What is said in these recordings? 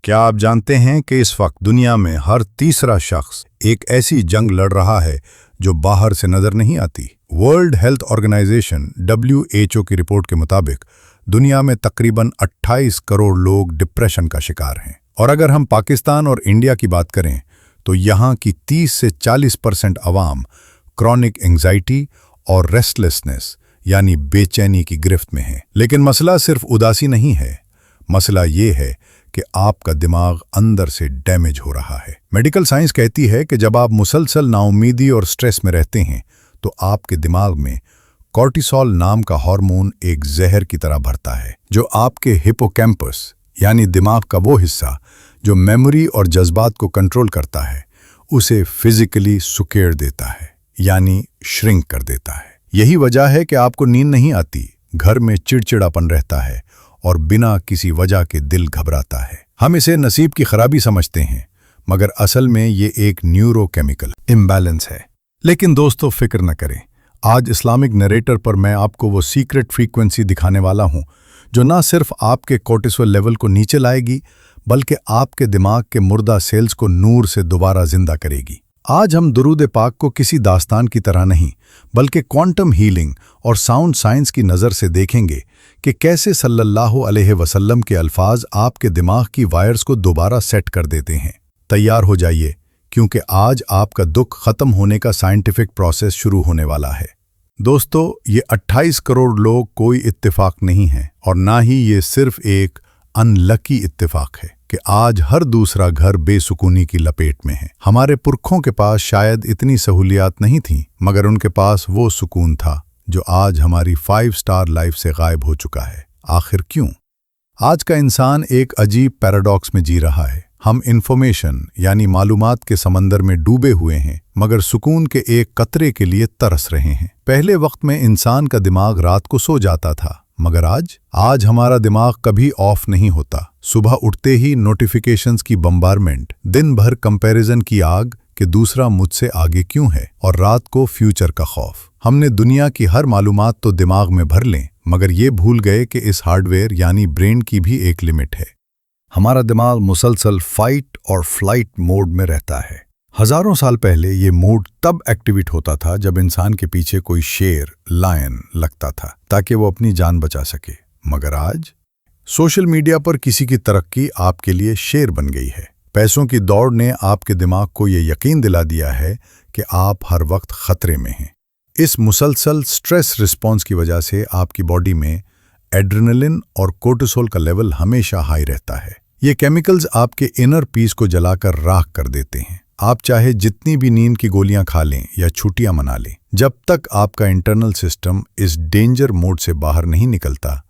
क्या आप जानते हैं कि इस वक्त दुनिया में हर तीसरा शख्स एक ऐसी जंग लड़ रहा है जो बाहर से नजर नहीं आती। वर्ल्ड हेल्थ ऑर्गेनाइजेशन WHO की रिपोर्ट के मुताबिक दुनिया में तकरीबन 28 करोड़ लोग डिप्रेशन का शिकार हैं। और अगर हम पाकिस्तान और इंडिया की बात करें तो यहाँ की 30 से 40% अवाम क्रॉनिक एंजाइटी और रेस्टलेसनेस यानी बेचैनी की गिरफ्त में है। लेकिन मसला सिर्फ उदासी नहीं है, मसला ये है कि आपका दिमाग अंदर से डैमेज हो रहा है। मेडिकल साइंस कहती है कि जब आप मुसलसल नाउमीदी और स्ट्रेस में रहते हैं तो आपके दिमाग में कॉर्टिसोल नाम का हार्मोन एक जहर की तरह भरता है, जो आपके हिपोकैम्पस यानी दिमाग का वो हिस्सा जो मेमोरी और जज्बात को कंट्रोल करता है, उसे फिजिकली सुकेड़ देता है यानी श्रिंक कर देता है। यही वजह है कि आपको नींद नहीं आती, घर में चिड़चिड़ापन रहता है और बिना किसी वजह के दिल घबराता है। हम इसे नसीब की खराबी समझते हैं, मगर असल में ये एक न्यूरोकेमिकल इम्बैलेंस है। लेकिन दोस्तों फिक्र न करें, आज इस्लामिक नरेटर पर मैं आपको वो सीक्रेट फ्रीक्वेंसी दिखाने वाला हूँ जो ना सिर्फ आपके कोर्टिसोल लेवल को नीचे लाएगी बल्कि आपके दिमाग के मुर्दा सेल्स को नूर से दोबारा जिंदा करेगी। आज हम दुरूद पाक को किसी दास्तान की तरह नहीं बल्कि क्वांटम हीलिंग और साउंड साइंस की नज़र से देखेंगे कि कैसे सल्लल्लाहु अलैहि वसल्लम के अल्फाज आपके दिमाग की वायर्स को दोबारा सेट कर देते हैं। तैयार हो जाइए, क्योंकि आज आपका दुख खत्म होने का साइंटिफिक प्रोसेस शुरू होने वाला है। दोस्तों, ये 28 करोड़ लोग कोई इत्तेफाक नहीं है और ना ही ये सिर्फ एक अनलकी इत्तेफाक है कि आज हर दूसरा घर बेसुकूनी की लपेट में है। हमारे पुरखों के पास शायद इतनी सहूलियात नहीं थीं, मगर उनके पास वो सुकून था जो आज हमारी 5 स्टार लाइफ से गायब हो चुका है। आखिर क्यों? आज का इंसान एक अजीब पैराडॉक्स में जी रहा है। हम इंफॉर्मेशन यानी मालूमात के समंदर में डूबे हुए हैं, मगर सुकून के एक कतरे के लिए तरस रहे हैं। पहले वक्त में इंसान का दिमाग रात को सो जाता था, मगर आज हमारा दिमाग कभी ऑफ नहीं होता। सुबह उठते ही नोटिफिकेशंस की बम्बारमेंट, दिन भर कंपैरिजन की आग कि दूसरा मुझसे आगे क्यों है, और रात को फ्यूचर का खौफ। हमने दुनिया की हर मालूमात तो दिमाग में भर लें, मगर ये भूल गए कि इस हार्डवेयर यानी ब्रेन की भी एक लिमिट है। हमारा दिमाग मुसलसल फाइट और फ्लाइट मोड में रहता है। हजारों साल पहले ये मोड तब एक्टिवेट होता था जब इंसान के पीछे कोई शेर, लायन लगता था ताकि वो अपनी जान बचा सके। मगर आज सोशल मीडिया पर किसी की तरक्की आपके लिए शेर बन गई है। पैसों की दौड़ ने आपके दिमाग को ये यकीन दिला दिया है कि आप हर वक्त खतरे में हैं। इस मुसलसल स्ट्रेस रिस्पॉन्स की वजह से आपकी बॉडी में एड्रेनलिन और कोर्टिसोल का लेवल हमेशा हाई रहता है। ये केमिकल्स आपके इनर पीस को जलाकर राख कर देते हैं। आप चाहे जितनी भी नींद की गोलियां खा लें या छुट्टियां मना लें, जब तक आपका इंटरनल सिस्टम इस डेंजर मोड से बाहर नहीं निकलता,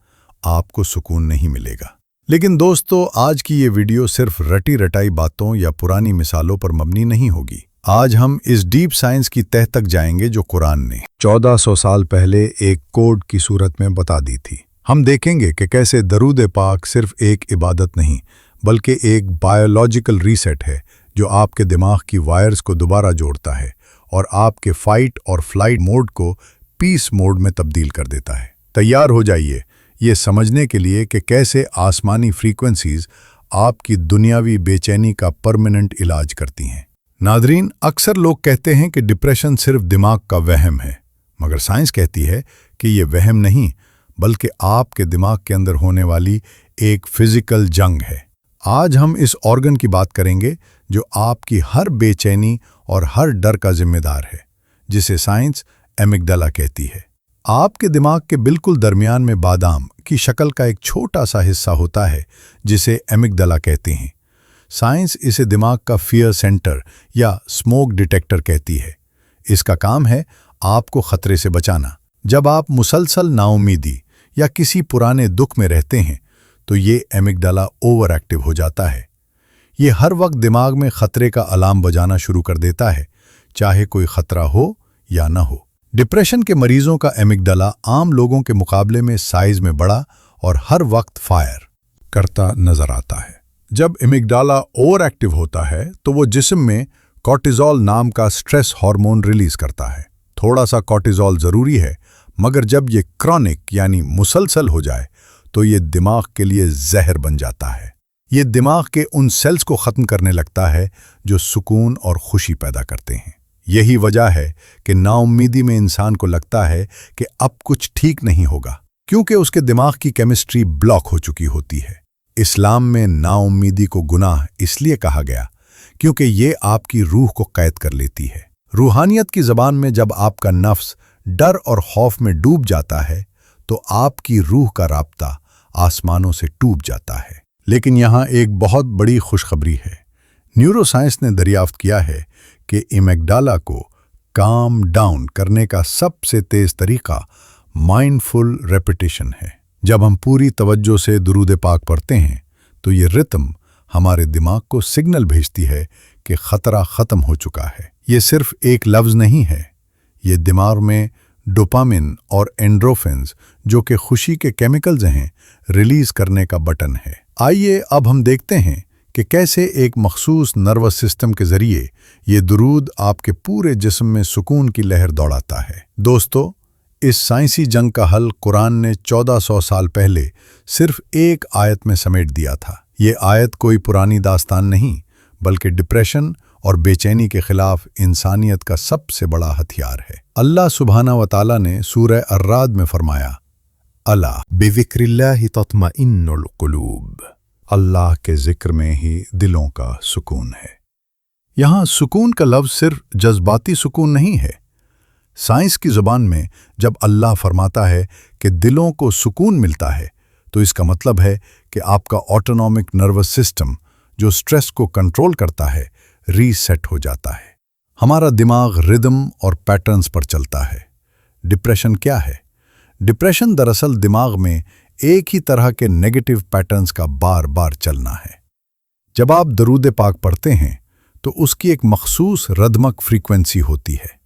आपको सुकून नहीं मिलेगा। लेकिन दोस्तों, आज की ये वीडियो सिर्फ रटी रटाई बातों या पुरानी मिसालों पर मबनी नहीं होगी। आज हम इस डीप साइंस की तह तक जाएंगे जो कुरान ने 1400 साल पहले एक कोड की सूरत में बता दी थी। हम देखेंगे कि कैसे दरूद पाक सिर्फ एक इबादत नहीं बल्कि एक बायोलॉजिकल रीसेट है जो आपके दिमाग की वायर्स को दोबारा जोड़ता है और आपके फाइट और फ्लाइट मोड को पीस मोड में तब्दील कर देता है। तैयार हो जाइए ये समझने के लिए कि कैसे आसमानी फ्रीक्वेंसीज आपकी दुनियावी बेचैनी का परमानेंट इलाज करती हैं। नादरीन, अक्सर लोग कहते हैं कि डिप्रेशन सिर्फ दिमाग का वहम है, मगर साइंस कहती है कि ये वहम नहीं बल्कि आपके दिमाग के अंदर होने वाली एक फिजिकल जंग है। आज हम इस ऑर्गन की बात करेंगे जो आपकी हर बेचैनी और हर डर का जिम्मेदार है, जिसे साइंस एमिगडाला कहती है। आपके दिमाग के बिल्कुल दरमियान में बादाम की शक्ल का एक छोटा सा हिस्सा होता है जिसे एमिगडाला कहते हैं। साइंस इसे दिमाग का फियर सेंटर या स्मोक डिटेक्टर कहती है। इसका काम है आपको खतरे से बचाना। जब आप मुसलसल नाउमीदी या किसी पुराने दुख में रहते हैं तो ये एमिगडाला ओवर एक्टिव हो जाता है। ये हर वक्त दिमाग में खतरे का अलार्म बजाना शुरू कर देता है, चाहे कोई खतरा हो या न हो। डिप्रेशन के मरीजों का एमिगडाला आम लोगों के मुकाबले में साइज में बड़ा और हर वक्त फायर करता नजर आता है। जब एमिगडाला ओवर एक्टिव होता है तो वो जिस्म में कॉर्टिसोल नाम का स्ट्रेस हार्मोन रिलीज करता है। थोड़ा सा कॉर्टिसोल जरूरी है, मगर जब ये क्रॉनिक यानी मुसलसल हो जाए तो ये दिमाग के लिए जहर बन जाता है। یہ دماغ کے ان سیلز کو ختم کرنے لگتا ہے جو سکون اور خوشی پیدا کرتے ہیں۔ یہی وجہ ہے کہ نا امیدی میں انسان کو لگتا ہے کہ اب کچھ ٹھیک نہیں ہوگا، کیونکہ اس کے دماغ کی کیمسٹری بلاک ہو چکی ہوتی ہے۔ اسلام میں نا امیدی کو گناہ اس لیے کہا گیا کیونکہ یہ آپ کی روح کو قید کر لیتی ہے۔ روحانیت کی زبان میں جب آپ کا نفس ڈر اور خوف میں ڈوب جاتا ہے تو آپ کی روح کا رابطہ آسمانوں سے ٹوٹ جاتا ہے۔ لیکن یہاں ایک بہت بڑی خوشخبری ہے۔ نیورو سائنس نے دریافت کیا ہے کہ ایمگڈالا کو کام ڈاؤن کرنے کا سب سے تیز طریقہ مائنڈفل ریپیٹیشن ہے۔ جب ہم پوری توجہ سے درود پاک پڑھتے ہیں تو یہ رتم ہمارے دماغ کو سگنل بھیجتی ہے کہ خطرہ ختم ہو چکا ہے۔ یہ صرف ایک لفظ نہیں ہے، یہ دماغ میں ڈوپامن اور اینڈروفنز جو کہ خوشی کے کیمیکلز ہیں ریلیز کرنے کا بٹن ہے۔ آئیے اب ہم دیکھتے ہیں کہ کیسے ایک مخصوص نروس سسٹم کے ذریعے یہ درود آپ کے پورے جسم میں سکون کی لہر دوڑاتا ہے۔ دوستو، اس سائنسی جنگ کا حل قرآن نے 1400 سال پہلے صرف ایک آیت میں سمیٹ دیا تھا۔ یہ آیت کوئی پرانی داستان نہیں بلکہ ڈپریشن اور بے چینی کے خلاف انسانیت کا سب سے بڑا ہتھیار ہے۔ اللہ سبحانہ و تعالیٰ نے سورہ الرعد میں فرمایا، الا بذکر اللہ تطمئن القلوب، اللہ کے ذکر میں ہی دلوں کا سکون ہے۔ یہاں سکون کا لفظ صرف جذباتی سکون نہیں ہے۔ سائنس کی زبان میں جب اللہ فرماتا ہے کہ دلوں کو سکون ملتا ہے تو اس کا مطلب ہے کہ آپ کا آٹونومک نروس سسٹم جو سٹریس کو کنٹرول کرتا ہے ری سیٹ ہو جاتا ہے۔ ہمارا دماغ ردم اور پیٹرنز پر چلتا ہے۔ ڈپریشن کیا ہے؟ ڈپریشن دراصل دماغ میں ایک ہی طرح کے نیگیٹو پیٹرنز کا بار بار چلنا ہے۔ جب آپ درود پاک پڑھتے ہیں تو اس کی ایک مخصوص ردمک فریکوینسی ہوتی ہے۔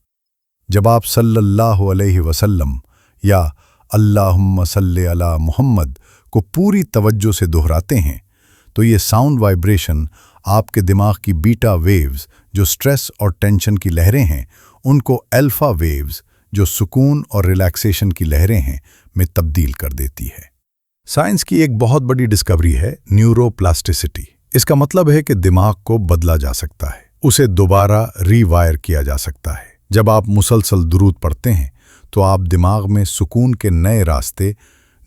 جب آپ صلی اللہ علیہ وسلم یا اللہم صلی علی محمد کو پوری توجہ سے دہراتے ہیں تو یہ ساؤنڈ وائبریشن آپ کے دماغ کی بیٹا ویوز جو سٹریس اور ٹینشن کی لہریں ہیں ان کو الفا ویوز جو سکون اور ریلیکسیشن کی لہریں ہیں میں تبدیل کر دیتی ہے۔ سائنس کی ایک بہت بڑی ڈسکوری ہے نیورو پلاسٹیسٹی۔ اس کا مطلب ہے کہ دماغ کو بدلا جا سکتا ہے، اسے دوبارہ ری وائر کیا جا سکتا ہے۔ جب آپ مسلسل درود پڑھتے ہیں تو آپ دماغ میں سکون کے نئے راستے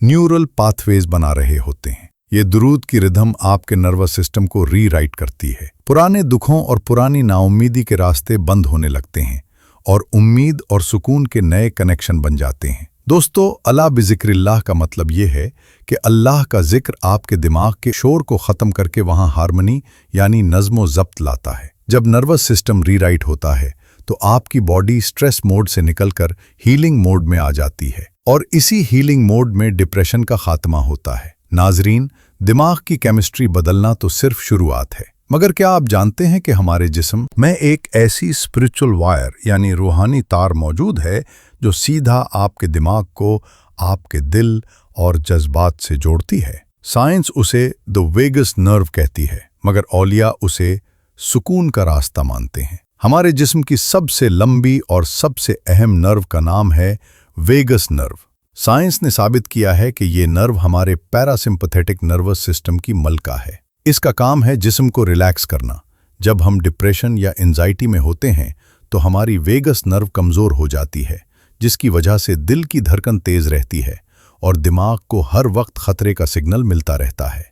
نیورل پاتھ ویز بنا رہے ہوتے ہیں۔ یہ درود کی ردھم آپ کے نروس سسٹم کو ری رائٹ کرتی ہے۔ پرانے دکھوں اور پرانی نا امیدی کے راستے بند ہونے لگتے ہیں اور امید اور سکون کے نئے کنیکشن بن جاتے ہیں۔ دوستو، الا بذکر اللہ کا مطلب یہ ہے کہ اللہ کا ذکر آپ کے دماغ کے شور کو ختم کر کے وہاں ہارمنی یعنی نظم و ضبط لاتا ہے۔ جب نروس سسٹم ری رائٹ ہوتا ہے تو آپ کی باڈی سٹریس موڈ سے نکل کر ہیلنگ موڈ میں آ جاتی ہے اور اسی ہیلنگ موڈ میں ڈپریشن کا خاتمہ ہوتا ہے۔ ناظرین، دماغ کی کیمسٹری بدلنا تو صرف شروعات ہے، مگر کیا آپ جانتے ہیں کہ ہمارے جسم میں ایک ایسی اسپرچل وائر یعنی روحانی تار موجود ہے جو سیدھا آپ کے دماغ کو آپ کے دل اور جذبات سے جوڑتی ہے؟ سائنس اسے دی ویگس نرو کہتی ہے، مگر اولیاء اسے سکون کا راستہ مانتے ہیں۔ ہمارے جسم کی سب سے لمبی اور سب سے اہم نرو کا نام ہے ویگس نرو۔ سائنس نے ثابت کیا ہے کہ یہ نرو ہمارے پیراسمپتھیٹک نروس سسٹم کی ملکہ ہے۔ اس کا کام ہے جسم کو ریلیکس کرنا۔ جب ہم ڈپریشن یا انزائٹی میں ہوتے ہیں تو ہماری ویگس نرو کمزور ہو جاتی ہے، جس کی وجہ سے دل کی دھڑکن تیز رہتی ہے اور دماغ کو ہر وقت خطرے کا سگنل ملتا رہتا ہے۔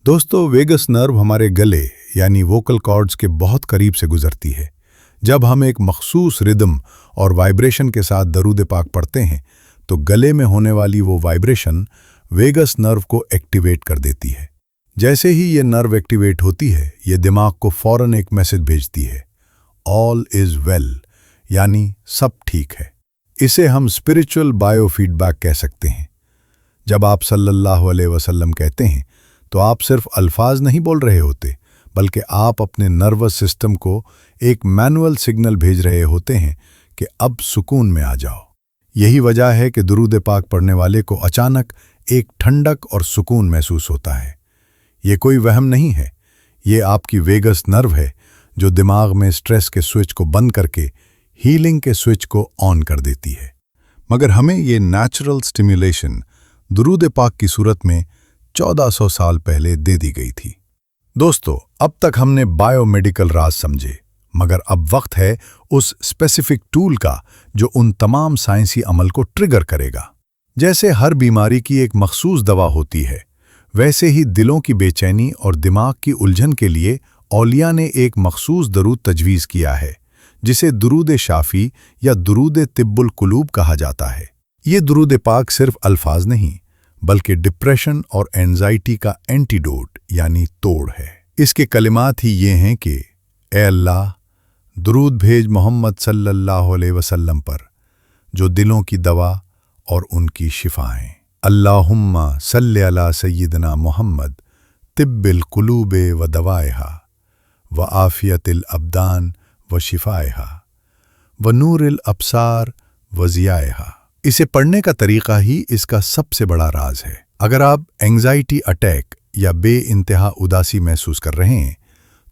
دوستو، ویگس نرو ہمارے گلے یعنی ووکل کارڈز کے بہت قریب سے گزرتی ہے۔ جب ہم ایک مخصوص ردم اور وائبریشن کے ساتھ درود پاک پڑھتے ہیں تو گلے میں ہونے والی وہ وائبریشن ویگس نرو کو ایکٹیویٹ کر دیتی ہے۔ جیسے ہی یہ نرو ایکٹیویٹ ہوتی ہے، یہ دماغ کو فوراً ایک میسج بھیجتی ہے، آل از ویل، یعنی سب ٹھیک ہے۔ اسے ہم اسپرچل بایو فیڈ بیک کہہ سکتے ہیں۔ جب آپ صلی اللہ علیہ وسلم کہتے ہیں تو آپ صرف الفاظ نہیں بول رہے ہوتے، بلکہ آپ اپنے نروس سسٹم کو ایک مینول سگنل بھیج رہے ہوتے ہیں کہ اب سکون میں آ جاؤ۔ یہی وجہ ہے کہ درود پاک پڑھنے والے کو اچانک ایک ٹھنڈک اور سکون محسوس ہوتا ہے۔ یہ کوئی وہم نہیں ہے، یہ آپ کی ویگس نرو ہے جو دماغ میں سٹریس کے سوئچ کو بند کر کے ہیلنگ کے سوئچ کو آن کر دیتی ہے۔ مگر ہمیں یہ نیچرل سٹیمیولیشن درود پاک کی صورت میں 1400 سال پہلے دے دی گئی تھی۔ दोस्तों, अब तक हमने बायोमेडिकल राज समझे, मगर अब वक्त है उस स्पेसिफिक टूल का जो उन तमाम साइंसी अमल को ट्रिगर करेगा। जैसे हर बीमारी की एक मखसूस दवा होती है, वैसे ही दिलों की बेचैनी और दिमाग की उलझन के लिए औलिया ने एक मखसूस दरूद तजवीज़ किया है, जिसे दुरूद शाफी या दुरूद तिब्बुल कुलूब कहा जाता है। ये दुरूद पाक सिर्फ अल्फाज नहीं, बल्कि डिप्रेशन और एंजाइटी का एंटीडोट यानी तोड़ है। इसके कलिमात ही ये हैं कि ए अल्लाह, दुरूद भेज मोहम्मद सल्लल्लाहु अलैहि वसल्लम पर, जो दिलों की दवा और उनकी शिफाएं। अल्लाहुम्मा सल्लि अला सय्यिदना मोहम्मद तिब्बिल कुलूबे व दवाएहा व आफियतिल अब्दान व शिफाएहा व नूरिल अब्सार व ज़ियाएहा। इसे पढ़ने का तरीका ही इसका सबसे बड़ा राज है। अगर आप एंग्जाइटी अटैक या बेइंतहा उदासी महसूस कर रहे हैं,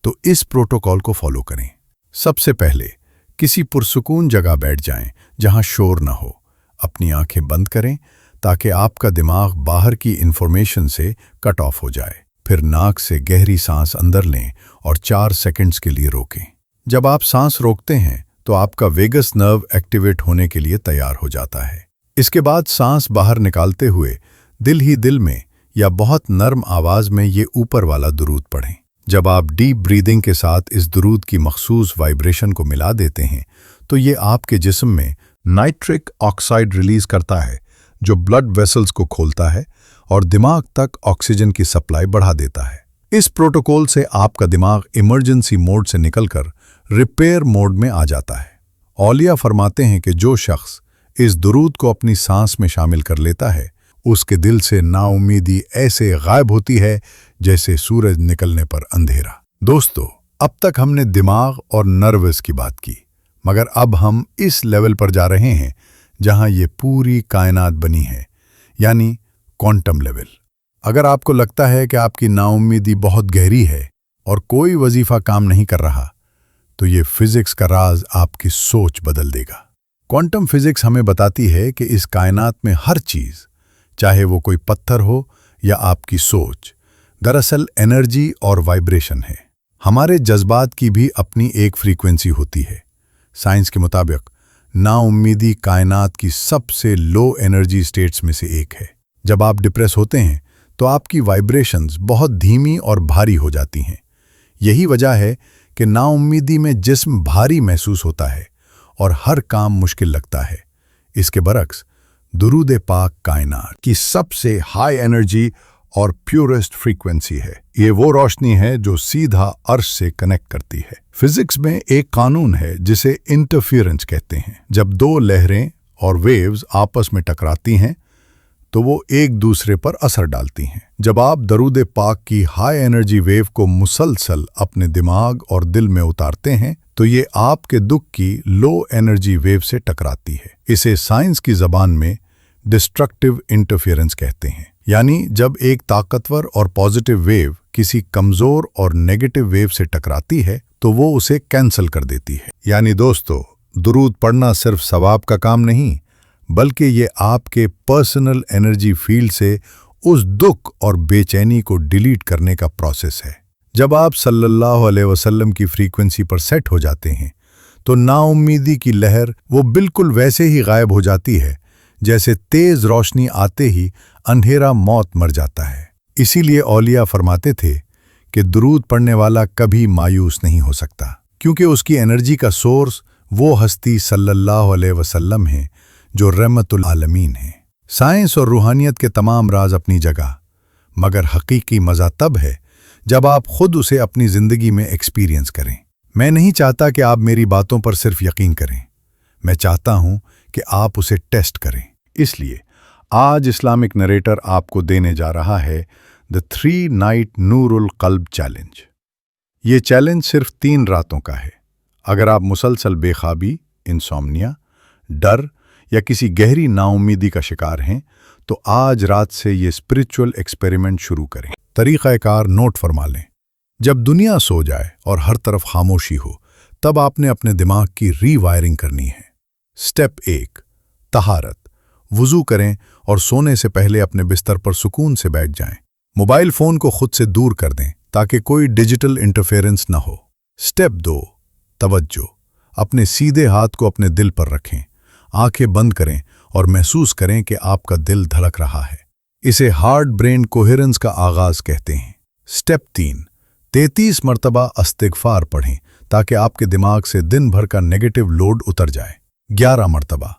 तो इस प्रोटोकॉल को फॉलो करें। सबसे पहले किसी पुरसुकून जगह बैठ जाएं, जहां शोर न हो। अपनी आंखें बंद करें ताकि आपका दिमाग बाहर की इंफॉर्मेशन से कट ऑफ हो जाए। फिर नाक से गहरी सांस अंदर लें और 4 सेकंड्स के लिए रोकें। जब आप सांस रोकते हैं तो आपका वेगस नर्व एक्टिवेट होने के लिए तैयार हो जाता है। इसके बाद सांस बाहर निकालते हुए दिल ही दिल में या बहुत नर्म आवाज में ये ऊपर वाला दुरूद पढ़ें। जब आप डीप ब्रीदिंग के साथ इस दुरूद की मखसूस वाइब्रेशन को मिला देते हैं, तो ये आपके जिस्म में नाइट्रिक ऑक्साइड रिलीज करता है, जो ब्लड वेसल्स को खोलता है और दिमाग तक ऑक्सीजन की सप्लाई बढ़ा देता है। इस प्रोटोकॉल से आपका दिमाग इमरजेंसी मोड से निकलकर रिपेयर मोड में आ जाता है। औलिया फरमाते हैं कि जो शख्स इस दुरूद को अपनी सांस में शामिल कर लेता है, उसके दिल से नाउम्मीदी ऐसे गायब होती है जैसे सूरज निकलने पर अंधेरा। दोस्तों, अब तक हमने दिमाग और नर्वस की बात की, मगर अब हम इस लेवल पर जा रहे हैं जहां ये पूरी कायनात बनी है, यानी क्वांटम लेवल। अगर आपको लगता है कि आपकी नाउम्मीदी बहुत गहरी है और कोई वजीफा काम नहीं कर रहा, तो ये फिजिक्स का राज आपकी सोच बदल देगा। क्वांटम फिजिक्स हमें बताती है कि इस कायनात में हर चीज़, चाहे वो कोई पत्थर हो या आपकी सोच, दरअसल एनर्जी और वाइब्रेशन है। हमारे जज्बात की भी अपनी एक फ्रीक्वेंसी होती है। साइंस के मुताबिक नाउम्मीदी कायनात की सबसे लो एनर्जी स्टेट्स में से एक है। जब आप डिप्रेस होते हैं तो आपकी वाइब्रेशंस बहुत धीमी और भारी हो जाती हैं। यही वजह है कि नाउम्मीदी में जिस्म भारी महसूस होता है और हर काम मुश्किल लगता है। इसके बरक्स दुरूद पाक कायनात की सबसे हाई एनर्जी और प्योरेस्ट फ्रीक्वेंसी है। ये वो रोशनी है जो सीधा अर्श से कनेक्ट करती है। फिजिक्स में एक कानून है जिसे इंटरफियरेंस कहते हैं। जब दो लहरें और वेव्स आपस में टकराती हैं तो वो एक दूसरे पर असर डालती हैं। जब आप दरूद पाक की हाई एनर्जी वेव को मुसलसल अपने दिमाग और दिल में उतारते हैं, तो ये आपके दुख की लो एनर्जी वेव से टकराती है। इसे साइंस की ज़बान में डिस्ट्रक्टिव इंटरफियरेंस कहते हैं। यानी जब एक ताकतवर और पॉजिटिव वेव किसी कमज़ोर और नेगेटिव वेव से टकराती है, तो वो उसे कैंसल कर देती है। यानी दोस्तों, दुरूद पढ़ना सिर्फ सवाब का काम नहीं, बल्कि ये आपके पर्सनल एनर्जी फील्ड से उस दुख और बेचैनी को डिलीट करने का प्रोसेस है। जब आप सल्लल्लाहु अलैहि वसल्लम की फ्रीक्वेंसी पर सेट हो जाते हैं, तो नाउम्मीदी की लहर वो बिल्कुल वैसे ही गायब हो जाती है जैसे तेज रोशनी आते ही अंधेरा मौत मर जाता है। इसीलिए औलिया फरमाते थे कि दुरूद पढ़ने वाला कभी मायूस नहीं हो सकता, क्योंकि उसकी एनर्जी का सोर्स वो हस्ती सल्लल्लाहु अलैहि वसल्लम है जो रहमतुल आलमीन है। साइंस और रूहानियत के तमाम राज अपनी जगह, मगर हकीकी मज़ा तब है जब आप खुद उसे अपनी ज़िंदगी में एक्सपीरियंस करें। मैं नहीं चाहता कि आप मेरी बातों पर सिर्फ यकीन करें, मैं चाहता हूं कि आप उसे टेस्ट करें। इसलिए आज इस्लामिक नरेटर आपको देने जा रहा है the 3 night Noorul Qalb challenge. ये चैलेंज सिर्फ 3 रातों का है। अगर आप मुसलसल बेखाबी, इंसोम्निया, डर या किसी गहरी नाउम्मीदी का शिकार हैं, तो आज रात से ये स्पिरिचुअल एक्सपेरिमेंट शुरू करें। तरीक़ाकार नोट फरमा लें। जब दुनिया सो जाए और हर तरफ खामोशी हो, तब आपने अपने दिमाग की रीवायरिंग करनी है। स्टेप 1, तहारत। वुज़ू करें और सोने से पहले अपने बिस्तर पर सुकून से बैठ जाएं। मोबाइल फ़ोन को खुद से दूर कर दें, ताकि कोई डिजिटल इंटरफेरेंस न हो। स्टेप 2, तवज्जो। अपने सीधे हाथ को अपने दिल पर रखें, आंखें बंद करें और महसूस करें कि आपका दिल धड़क रहा है। इसे हार्ट ब्रेन कोहेरेंस का आगाज कहते हैं। स्टेप 3, 33 मरतबा इस्तिग़फ़ार पढ़ें ताकि आपके दिमाग से दिन भर का नेगेटिव लोड उतर जाए। 11 मरतबा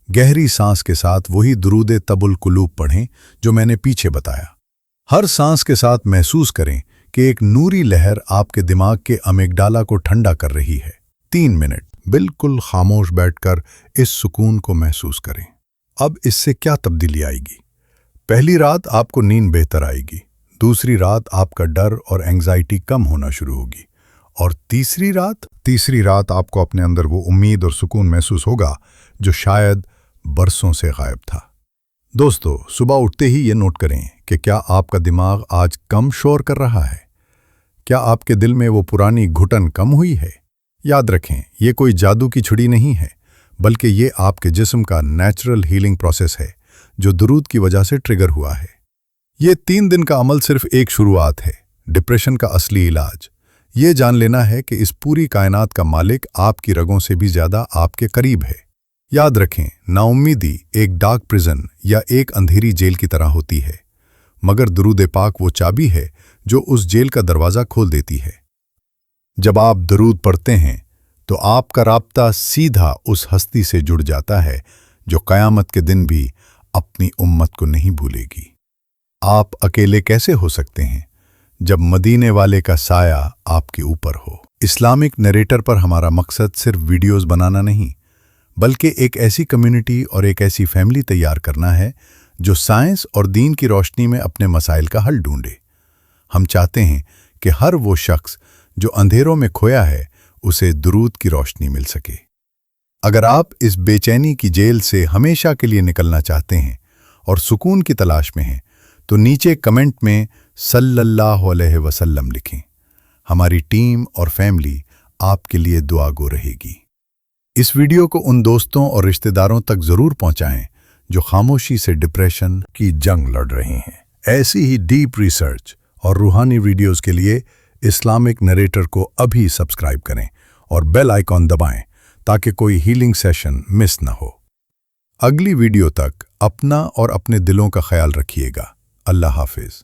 गहरी सांस के साथ वही दुरूद तबुल कुलूब पढ़ें जो मैंने पीछे बताया। हर सांस के साथ महसूस करें कि एक नूरी लहर आपके दिमाग के अमिगडाला को ठंडा कर रही है। 3 मिनट बिल्कुल खामोश बैठकर इस सुकून को महसूस करें। अब इससे क्या तब्दीली आएगी? पहली रात आपको नींद बेहतर आएगी, दूसरी रात आपका डर और एंग्जाइटी कम होना शुरू होगी, और तीसरी रात आपको अपने अंदर वो उम्मीद और सुकून महसूस होगा जो शायद बरसों से गायब था। दोस्तों, सुबह उठते ही ये नोट करें कि क्या आपका दिमाग आज कम शोर कर रहा है? क्या आपके दिल में वो पुरानी घुटन कम हुई है? याद रखें, ये कोई जादू की छुड़ी नहीं है, बल्कि ये आपके जिस्म का नेचुरल हीलिंग प्रोसेस है जो दुरूद की वजह से ट्रिगर हुआ है। ये 3 दिन का अमल सिर्फ एक शुरुआत है। डिप्रेशन का असली इलाज ये जान लेना है कि इस पूरी कायनात का मालिक आपकी रगों से भी ज्यादा आपके करीब है। याद रखें, नाउम्मीदी एक डार्क प्रिजन या एक अंधेरी जेल की तरह होती है, मगर दुरूद पाक वो चाबी है जो उस जेल का दरवाज़ा खोल देती है। जब आप दुरूद पढ़ते हैं तो आपका राब्ता सीधा उस हस्ती से जुड़ जाता है जो क़यामत के दिन भी अपनी उम्मत को नहीं भूलेगी। आप अकेले कैसे हो सकते हैं जब मदीने वाले का साया आपके ऊपर हो? इस्लामिक नरेटर पर हमारा मकसद सिर्फ वीडियोस बनाना नहीं, बल्कि एक ऐसी कम्युनिटी और एक ऐसी फैमिली तैयार करना है जो साइंस और दीन की रोशनी में अपने मसाइल का हल ढूंढे। हम चाहते हैं कि हर वो शख्स जो अंधेरों में खोया है उसे दुरूद की रोशनी मिल सके। अगर आप इस बेचैनी की जेल से हमेशा के लिए निकलना चाहते हैं और सुकून की तलाश में हैं, तो नीचे कमेंट में सल्लल्लाहु अलैहि वसल्लम लिखें। हमारी टीम और फैमिली आपके लिए दुआ गो रहेगी। इस वीडियो को उन दोस्तों और रिश्तेदारों तक जरूर पहुंचाएं जो खामोशी से डिप्रेशन की जंग लड़ रहे हैं। ऐसी ही डीप रिसर्च और रूहानी वीडियोस के लिए इस्लामिक नरेटर को अभी सब्सक्राइब करें और बेल आइकॉन दबाएं ताकि कोई हीलिंग सेशन मिस न हो। अगली वीडियो तक अपना और अपने दिलों का ख्याल रखिएगा। अल्लाह हाफिज।